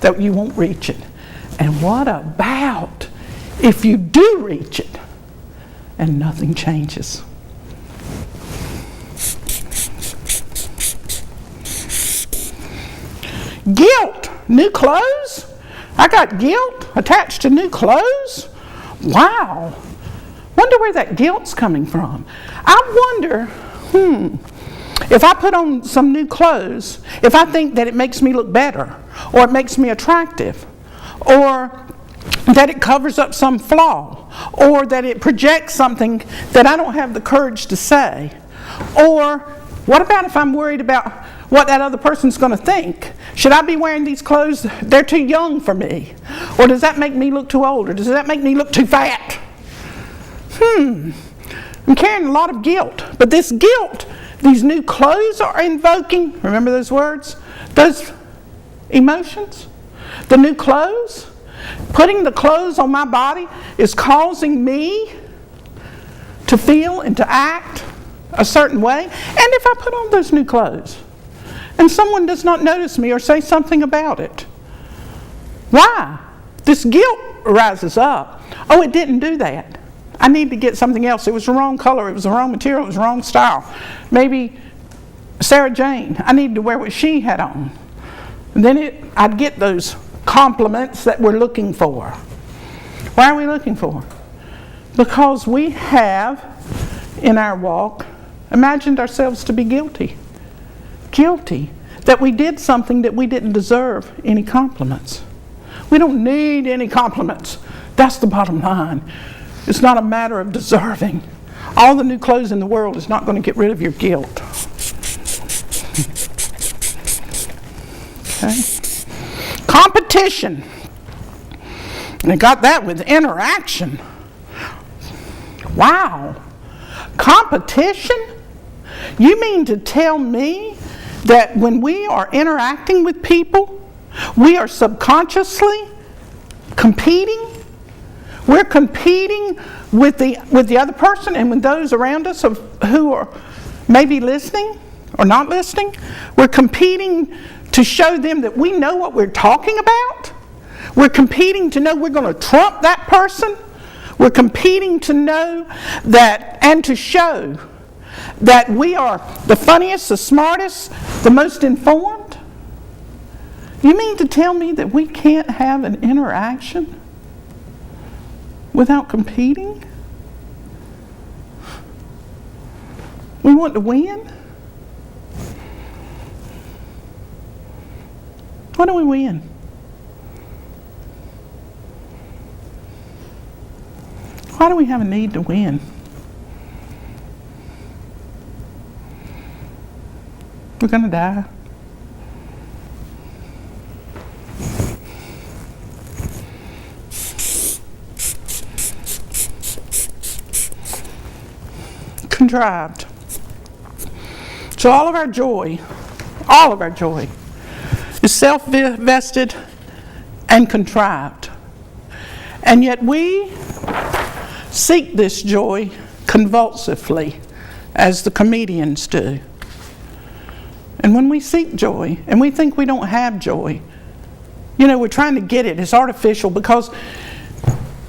that you won't reach it? And what about if you do reach it and nothing changes? Guilt. New clothes? I got guilt attached to new clothes? Wow. Wonder where that guilt's coming from. I wonder, if I put on some new clothes, if I think that it makes me look better, or it makes me attractive, or that it covers up some flaw, or that it projects something that I don't have the courage to say, or what about if I'm worried about what that other person's going to think? Should I be wearing these clothes? They're too young for me. Or does that make me look too old? Or does that make me look too fat? I'm carrying a lot of guilt. But this guilt, these new clothes are invoking, remember those words? Those emotions? The new clothes? Putting the clothes on my body is causing me to feel and to act a certain way. And if I put on those new clothes and someone does not notice me or say something about it, why? This guilt rises up. Oh, it didn't do that. I need to get something else. It was the wrong color. It was the wrong material. It was the wrong style. Maybe Sarah Jane, I needed to wear what she had on. And then I'd get those compliments that we're looking for. Why are we looking for? Because we have, in our walk, imagined ourselves to be guilty. Guilty that we did something that we didn't deserve any compliments. We don't need any compliments. That's the bottom line. It's not a matter of deserving. All the new clothes in the world is not going to get rid of your guilt. Okay? Competition. And I got that with interaction. Wow. Competition? You mean to tell me that when we are interacting with people, we are subconsciously competing? We're competing with the other person and with those around us who are maybe listening or not listening. We're competing to show them that we know what we're talking about. We're competing to know we're going to trump that person. We're competing to know that and to show that we are the funniest, the smartest, the most informed. You mean to tell me that we can't have an interaction without competing? We want to win? What do we win? Why do we have a need to win? We're going to die. Contrived. So all of our joy is self-vested and contrived. And yet we seek this joy convulsively, as the comedians do. And when we seek joy, and we think we don't have joy, we're trying to get it. It's artificial because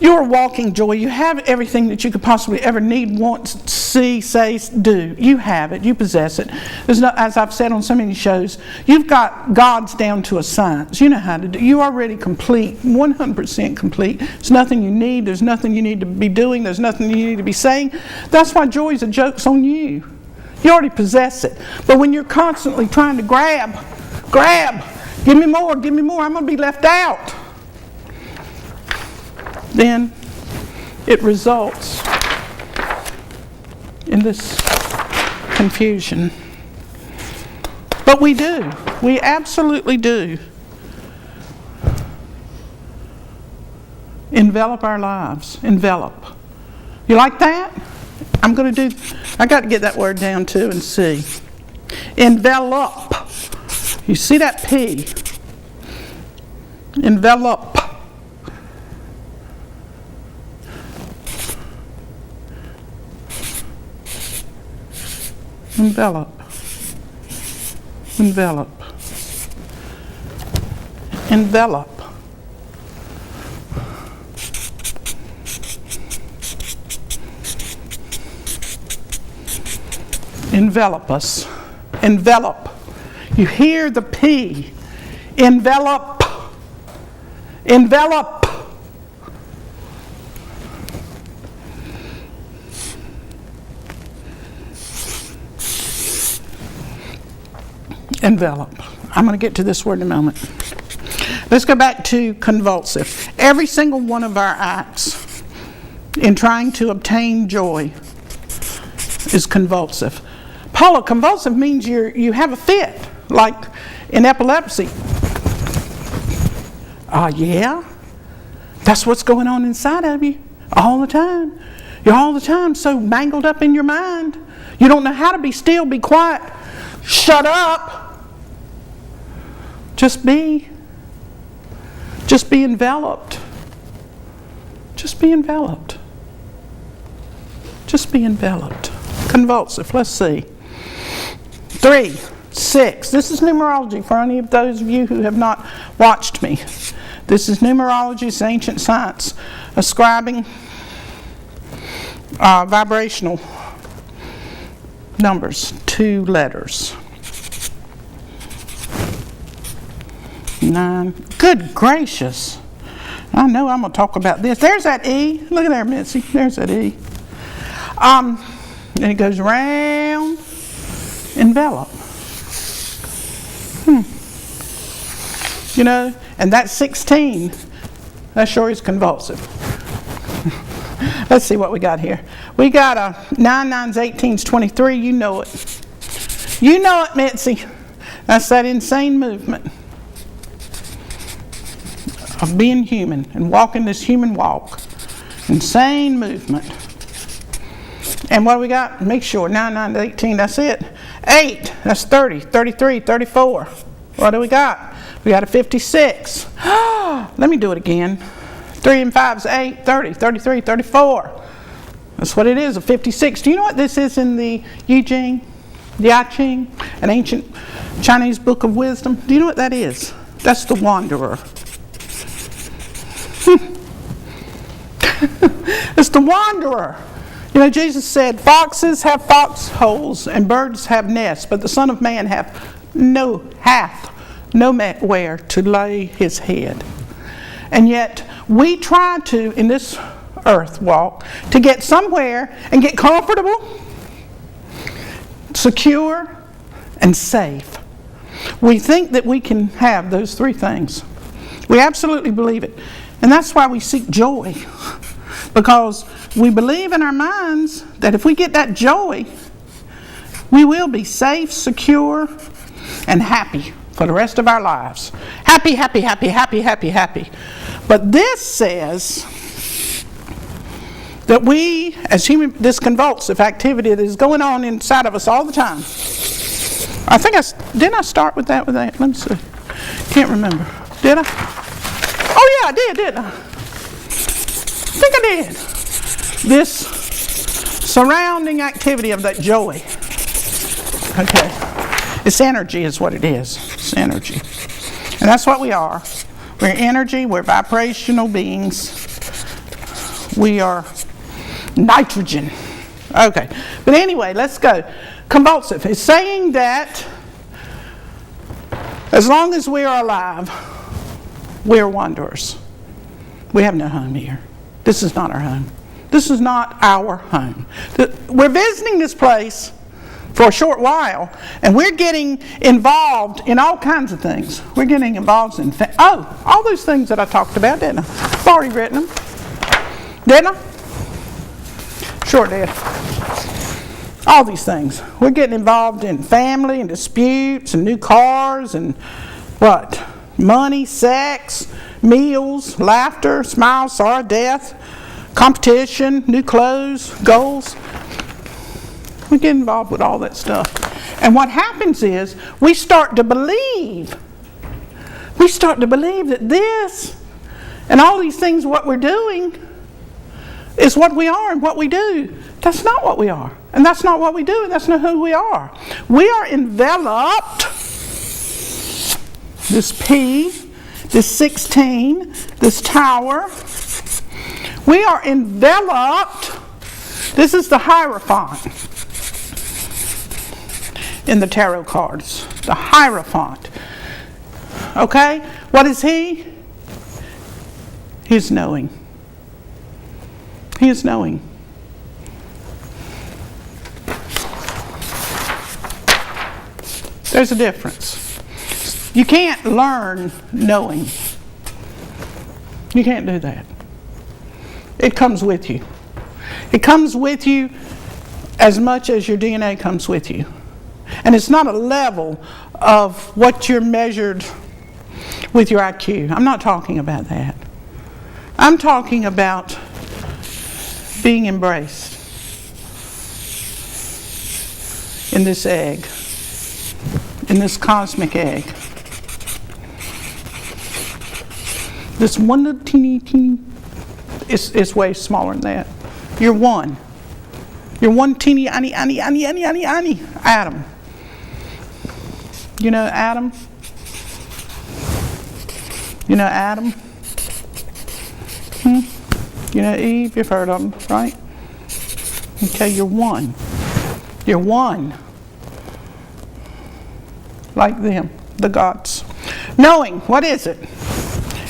you're walking joy. You have everything that you could possibly ever need, want, see, say, do. You have it. You possess it. There's no, as I've said on so many shows, you've got God's down to a science. You know how to do. You're already complete, 100% complete. There's nothing you need. There's nothing you need to be doing. There's nothing you need to be saying. That's why joy is a joke's on you. You already possess it. But when you're constantly trying to grab, give me more, I'm going to be left out. Then it results in this confusion. But we absolutely do envelop our lives. Envelop. You like that? I got to get that word down too and see. Envelop. You see that P? Envelop. Envelop. Envelop. Envelop us. Envelop. You hear the P. Envelop. Envelop. Envelop. I'm going to get to this word in a moment. Let's go back to convulsive. Every single one of our acts in trying to obtain joy is convulsive. Paula, convulsive means you have a fit, like in epilepsy. Yeah? That's what's going on inside of you all the time. You're all the time so mangled up in your mind. You don't know how to be still, be quiet. Shut up. Just be enveloped. Just be enveloped. Just be enveloped. Convulsive. Let's see. 3, 6. This is numerology for any of those of you who have not watched me. This is numerology. It's ancient science. Ascribing vibrational numbers, 2 letters. 9. Good gracious. I know I'm going to talk about this. There's that E. Look at there, Mitzi. There's that E. And it goes round. Envelop. You know, and that's 16. That sure is convulsive. Let's see what we got here. We got a 9, 9s, 18s, 23. You know it. You know it, Mitzi. That's that insane movement of being human and walking this human walk. Insane movement. And what do we got? Make sure. 9, 9, 18. That's it. 8. That's 30, 33, 34. What do we got? We got a 56. Let me do it again. 3 and 5 is 8, 30, 33, 34. That's what it is, a 56. Do you know what this is in the I Ching, an ancient Chinese book of wisdom? Do you know what that is? That's the wanderer. It's the wanderer. You know, Jesus said, foxes have foxholes and birds have nests, but the Son of Man hath nowhere to lay his head. And yet, we try to, in this earth walk, to get somewhere and get comfortable, secure, and safe. We think that we can have those 3 things. We absolutely believe it. And that's why we seek joy. Because we believe in our minds that if we get that joy, we will be safe, secure, and happy for the rest of our lives. Happy, happy, happy, happy, happy, happy. But this says that we, as human, this convulsive activity that is going on inside of us all the time. I think didn't I start with that? Let me see. Can't remember. Did I? Oh yeah, I did, didn't I? I think I did. This surrounding activity of that joy. Okay. It's energy is what it is. It's energy. And that's what we are. We're energy. We're vibrational beings. We are nitrogen. Okay. But anyway, let's go. Convulsive is saying that as long as we are alive, we're wanderers. We have no home here. This is not our home. This is not our home. We're visiting this place for a short while, and we're getting involved in all kinds of things. We're getting involved in all those things that I talked about, didn't I? I've already written them. Didn't I? Sure did. All these things. We're getting involved in family and disputes and new cars and what? Money, sex, meals, laughter, smiles, sorrow, death, competition, new clothes, goals. We get involved with all that stuff. And what happens is we start to believe that this and all these things, what we're doing, is what we are and what we do. That's not what we are. And that's not what we do. And that's not who we are. We are enveloped, this P, this 16, this tower. We are enveloped. This is the Hierophant in the tarot cards. The Hierophant. Okay? What is he? He is knowing. He is knowing. There's a difference. You can't learn knowing. You can't do that. It comes with you. It comes with you as much as your DNA comes with you. And it's not a level of what you're measured with your IQ. I'm not talking about that. I'm talking about being embraced in this egg, in this cosmic egg. This one little teeny, it's way smaller than that. You're one. You're one teeny, atom. You know Adam? You know Adam? You know Eve? You've heard of them, right? Okay, you're one. You're one. Like them, the gods. Knowing, what is it?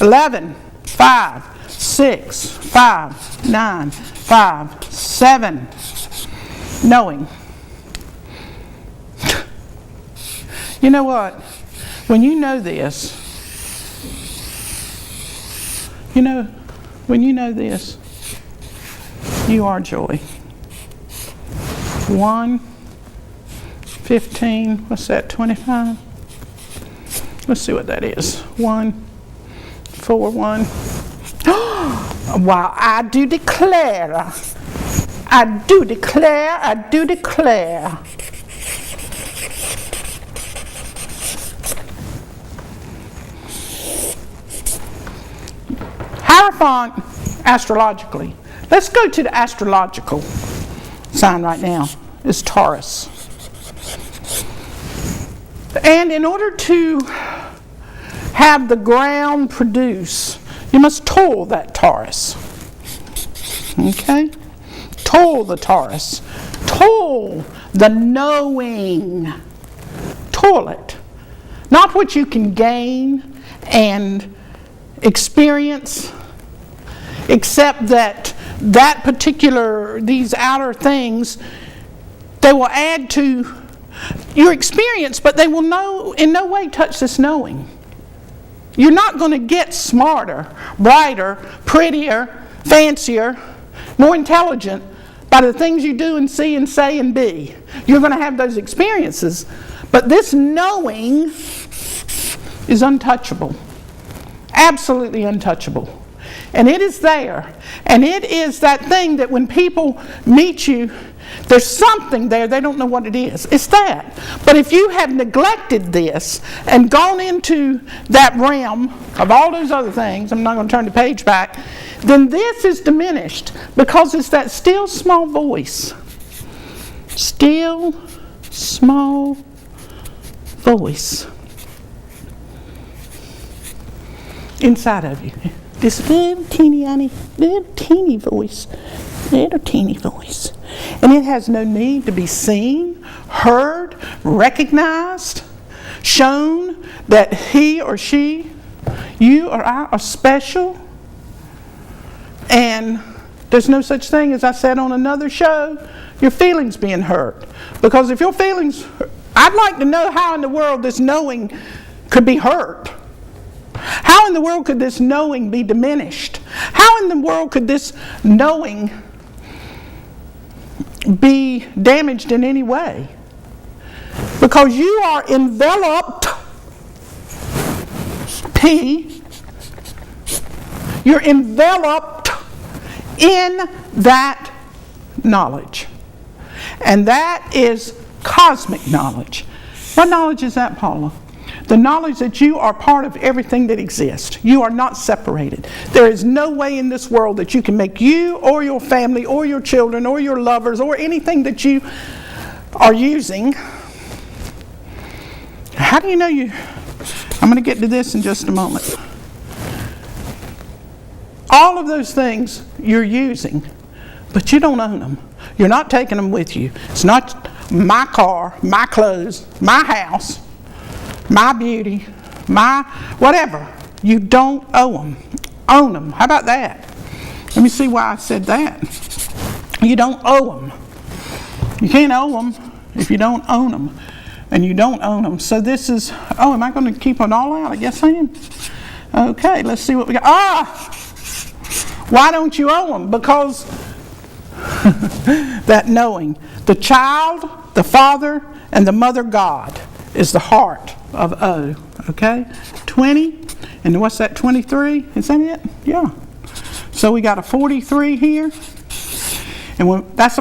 11, 5, 6, 5, 9, 5, 7. Knowing. You know what? When you know this, when you know this, you are joy. 1, 15, what's that, 25? Let's see what that is. 1, 4, 1. Wow, I do declare. I do declare. Hierophant, astrologically. Let's go to the astrological sign right now. It's Taurus. And in order to have the ground produce, you must toil that Taurus. Okay? Toil the Taurus. Toil the knowing. Toil it. Not what you can gain and experience, except that these outer things, they will add to your experience, but they will in no way touch this knowing. You're not going to get smarter, brighter, prettier, fancier, more intelligent by the things you do and see and say and be. You're going to have those experiences, but this knowing is untouchable. Absolutely untouchable. And it is there. And it is that thing that when people meet you, there's something there, they don't know what it is. It's that. But if you have neglected this and gone into that realm of all those other things, I'm not going to turn the page back, then this is diminished because it's that still small voice. Still small voice inside of you. This little teeny voice. Little teeny voice. And it has no need to be seen, heard, recognized, shown that he or she, you or I, are special. And there's no such thing, as I said on another show, your feelings being hurt. Because if your feelings, I'd like to know how in the world this knowing could be hurt. How in the world could this knowing be diminished? How in the world could this knowing be damaged in any way? Because you are enveloped, you're enveloped in that knowledge. And that is cosmic knowledge. What knowledge is that, Paula? The knowledge that you are part of everything that exists. You are not separated. There is no way in this world that you can make you or your family or your children or your lovers or anything that you are using. How do you know you... I'm going to get to this in just a moment. All of those things you're using, but you don't own them. You're not taking them with you. It's not my car, my clothes, my house, my beauty, my whatever. You don't own them. How about that? Let me see why I said that. You don't owe them. You can't owe them if you don't own them. And you don't own them. So this is, am I going to keep it all out? I guess I am. Okay, let's see what we got. Why don't you owe them? Because that knowing. The child, the father, and the mother God is the heart of O. Okay? 20. And what's that, 23? Is that it? Yeah. So we got a 43 here. And that's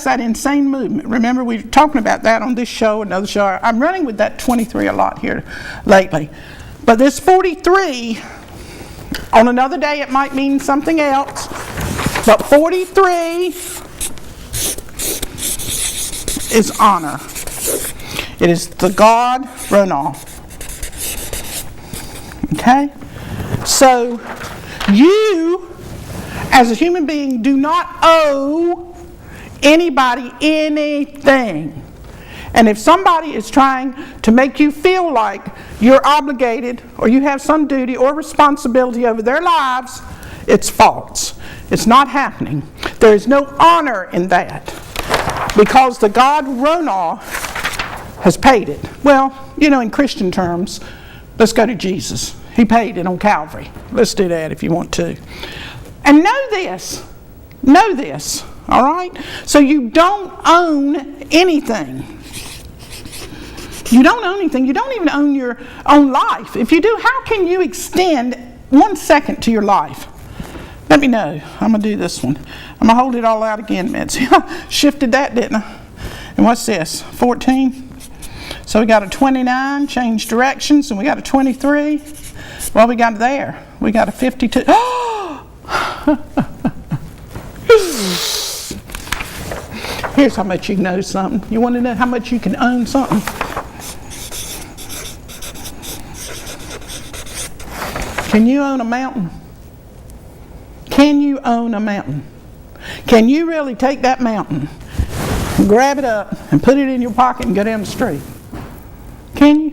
that insane movement. Remember, we were talking about that on this show, another show. I'm running with that 23 a lot here lately. But this 43, on another day it might mean something else. But 43 is honor. It is the God Ronal. Okay? So, you, as a human being, do not owe anybody anything. And if somebody is trying to make you feel like you're obligated or you have some duty or responsibility over their lives, it's false. It's not happening. There is no honor in that because the God Ronal has paid it. Well, in Christian terms, let's go to Jesus. He paid it on Calvary. Let's do that if you want to. And know this, all right? So you don't own anything. You don't own anything. You don't even own your own life. If you do, how can you extend 1 second to your life? Let me know. I'm going to do this one. I'm going to hold it all out again, Mitzi. Shifted that, didn't I? And what's this? 14? So we got a 29, change directions, and we got a 23. Well, we got there. We got a 52. Here's how much you know something. You want to know how much you can own something? Can you own a mountain? Can you own a mountain? Can you really take that mountain, grab it up, and put it in your pocket and go down the street? Can you?